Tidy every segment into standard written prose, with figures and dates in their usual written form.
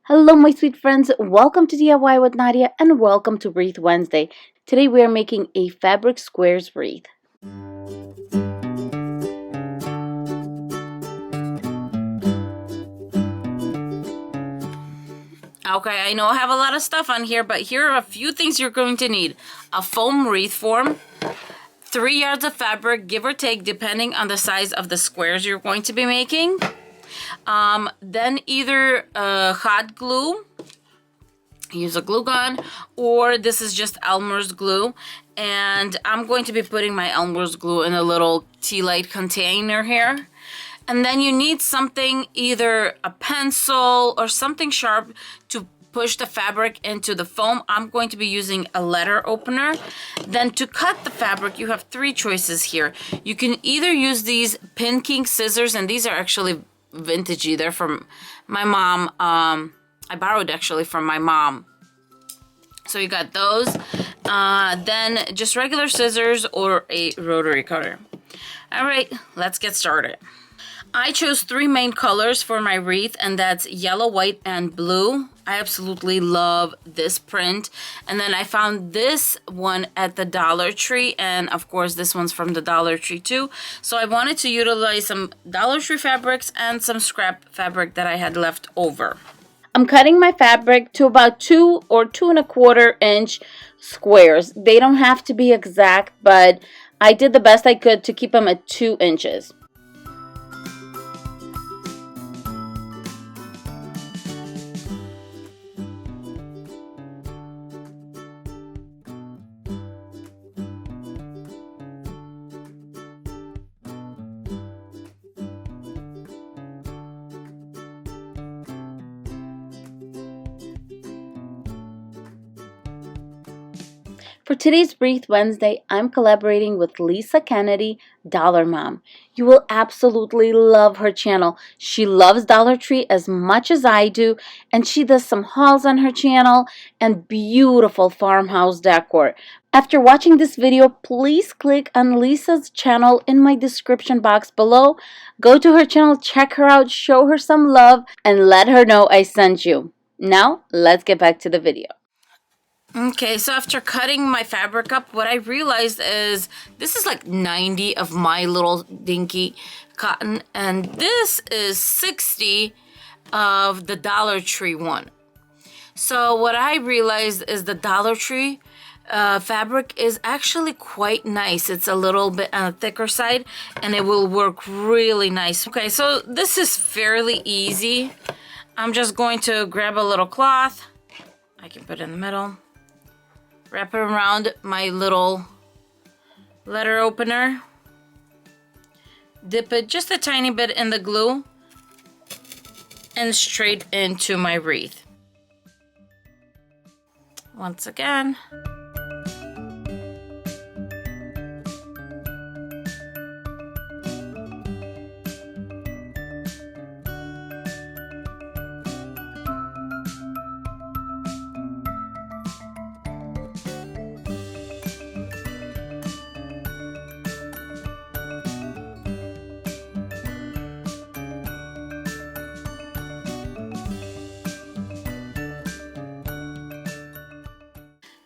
Hello, my sweet friends. Welcome to DIY with Nadia and welcome to Wreath Wednesday. Today we are making a fabric squares wreath. Okay, I know I have a lot of stuff on here, but here are a few things you're going to need. A foam wreath form, 3 yards of fabric, give or take, depending on the size of the squares you're going to be making. Then either hot glue, use a glue gun, or this is just Elmer's glue, and I'm going to be putting my Elmer's glue in a little tea light container here. And then you need something, either a pencil or something sharp to push the fabric into the foam. I'm going to be using a letter opener. Then to cut the fabric, you have 3 choices here. You can either use these Pin King scissors, and these are actually vintagey. They're from my mom. I borrowed actually from my mom. So you got those. Then just regular scissors or a rotary cutter. All right, let's get started. I chose 3 main colors for my wreath, and that's yellow, white, and blue. I absolutely love this print. And then I found this one at the Dollar Tree, and of course this one's from the Dollar Tree too. So I wanted to utilize some Dollar Tree fabrics and some scrap fabric that I had left over. I'm cutting my fabric to about 2 or 2 1/4 inch squares. They don't have to be exact, but I did the best I could to keep them at 2 inches. For today's Wreath Wednesday, I'm collaborating with Lisa Kennedy, Dollar Mom. You will absolutely love her channel. She loves Dollar Tree as much as I do, and she does some hauls on her channel and beautiful farmhouse decor. After watching this video, please click on Lisa's channel in my description box below. Go to her channel, check her out, show her some love, and let her know I sent you. Now, let's get back to the video. Okay, so after cutting my fabric up, what I realized is this is like 90 of my little dinky cotton, and this is 60 of the Dollar Tree one. So what I realized is the Dollar Tree fabric is actually quite nice. It's a little bit on the thicker side, and it will work really nice. Okay, so this is fairly easy. I'm just going to grab a little cloth. I can put it in the middle. Wrap it around my little letter opener. Dip it just a tiny bit in the glue and straight into my wreath. Once again.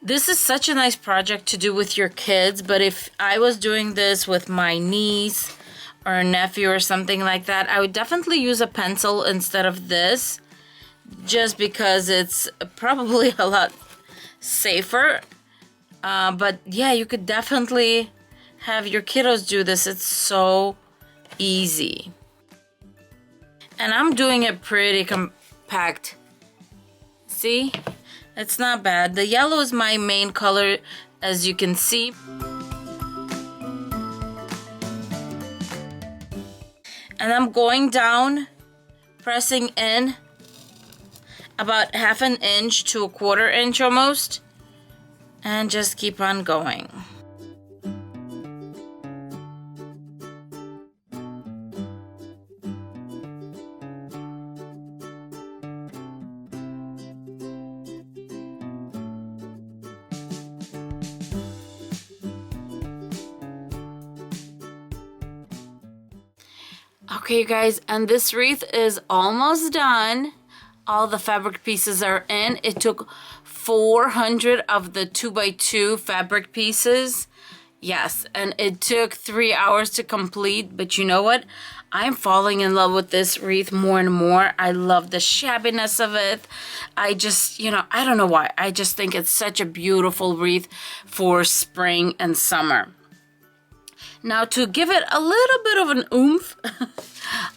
This is such a nice project to do with your kids, but if I was doing this with my niece or a nephew or something like that, I would definitely use a pencil instead of this, just because it's probably a lot safer. But yeah, you could definitely have your kiddos do this. It's so easy. And I'm doing it pretty compact. See? It's not bad. The yellow is my main color, as you can see. And I'm going down, pressing in about 1/2 inch to 1/4 inch almost, and just keep on going. Okay, you guys, and this wreath is almost done. All the fabric pieces are in. It took 400 of the 2x2 fabric pieces. Yes, and it took 3 hours to complete, but you know what? I'm falling in love with this wreath more and more. I love the shabbiness of it. I just, I don't know why. I just think it's such a beautiful wreath for spring and summer. Now, to give it a little bit of an oomph,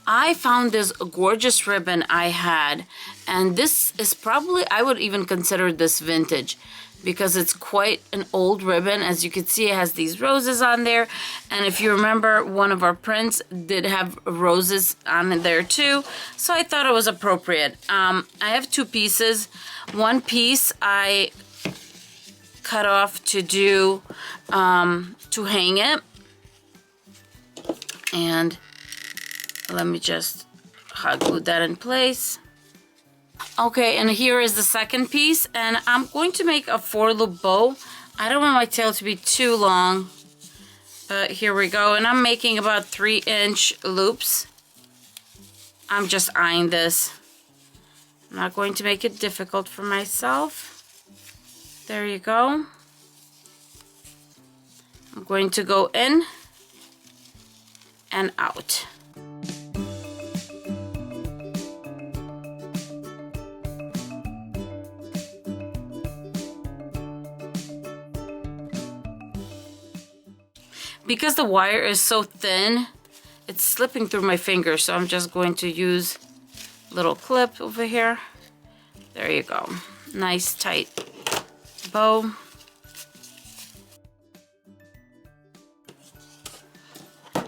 I found this gorgeous ribbon I had, and this is probably, I would even consider this vintage, because it's quite an old ribbon. As you can see, it has these roses on there, and if you remember, one of our prints did have roses on there too, so I thought it was appropriate. I have 2 pieces. One piece I cut off to do to hang it, and let me just hot glue that in place. Okay, and here is the second piece, and I'm going to make a 4-loop bow. I don't want my tail to be too long, but here we go. And I'm making about 3-inch loops. I'm just eyeing this. I'm not going to make it difficult for myself. There you go. I'm going to go in and out. Because the wire is so thin, it's slipping through my fingers, so I'm just going to use a little clip over here. There you go. Nice tight bow.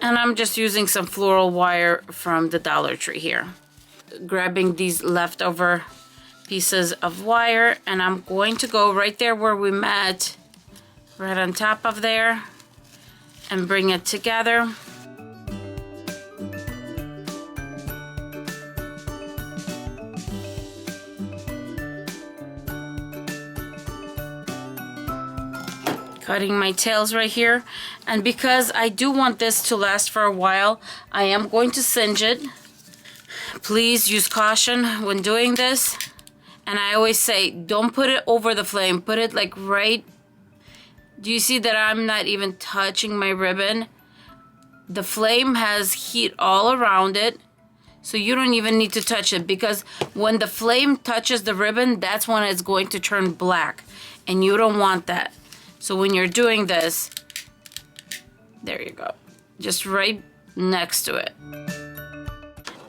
And I'm just using some floral wire from the Dollar Tree here. Grabbing these leftover pieces of wire, and I'm going to go right there where we met, right on top of there, and bring it together. Cutting my tails right here, and because I do want this to last for a while, I am going to singe it. Please use caution when doing this, and I always say don't put it over the flame, put it like right. Do you see that I'm not even touching my ribbon? The flame has heat all around it, so you don't even need to touch it, because when the flame touches the ribbon, that's when it's going to turn black, and you don't want that. So when you're doing this, there you go, just right next to it.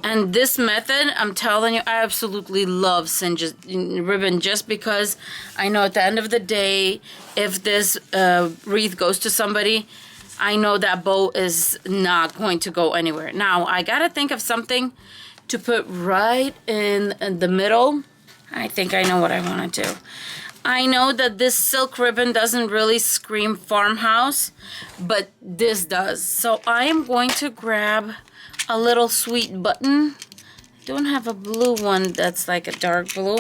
And this method, I'm telling you, I absolutely love singes ribbon, just because I know at the end of the day, if this wreath goes to somebody, I know that bow is not going to go anywhere. Now, I gotta think of something to put right in the middle. I think I know what I want to do. I know that this silk ribbon doesn't really scream farmhouse, but this does. So I am going to grab a little sweet button. I don't have a blue one that's like a dark blue,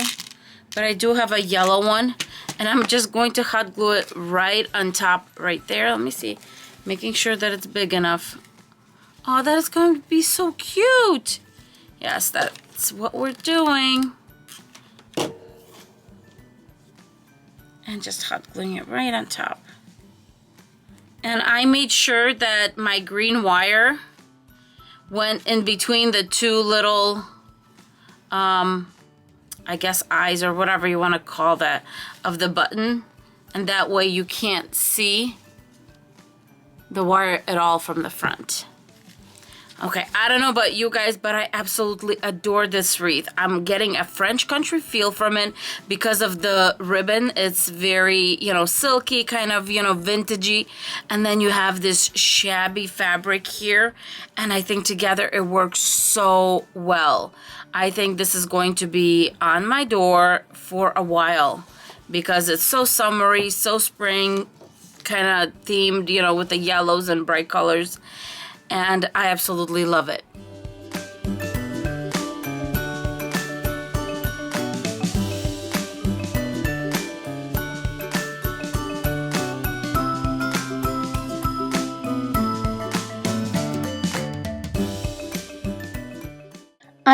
but I do have a yellow one, and I'm just going to hot glue it right on top right there. Let me see, making sure that it's big enough. Oh, that is going to be so cute. Yes, that's what we're doing. And just hot gluing it right on top. And I made sure that my green wire went in between the 2 little, I guess eyes or whatever you want to call that, of the button. And that way you can't see the wire at all from the front. Okay, I don't know about you guys, but I absolutely adore this wreath. I'm getting a French country feel from it because of the ribbon. It's very, silky, kind of, vintagey. And then you have this shabby fabric here. And I think together it works so well. I think this is going to be on my door for a while because it's so summery, so spring kind of themed, with the yellows and bright colors. And I absolutely love it.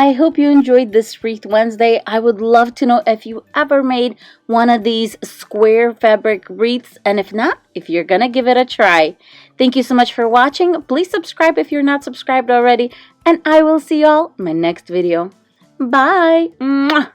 I hope you enjoyed this Wreath Wednesday. I would love to know if you ever made one of these square fabric wreaths, and if not, if you're gonna give it a try. Thank you so much for watching. Please subscribe if you're not subscribed already, and I will see y'all in my next video. Bye! Mwah!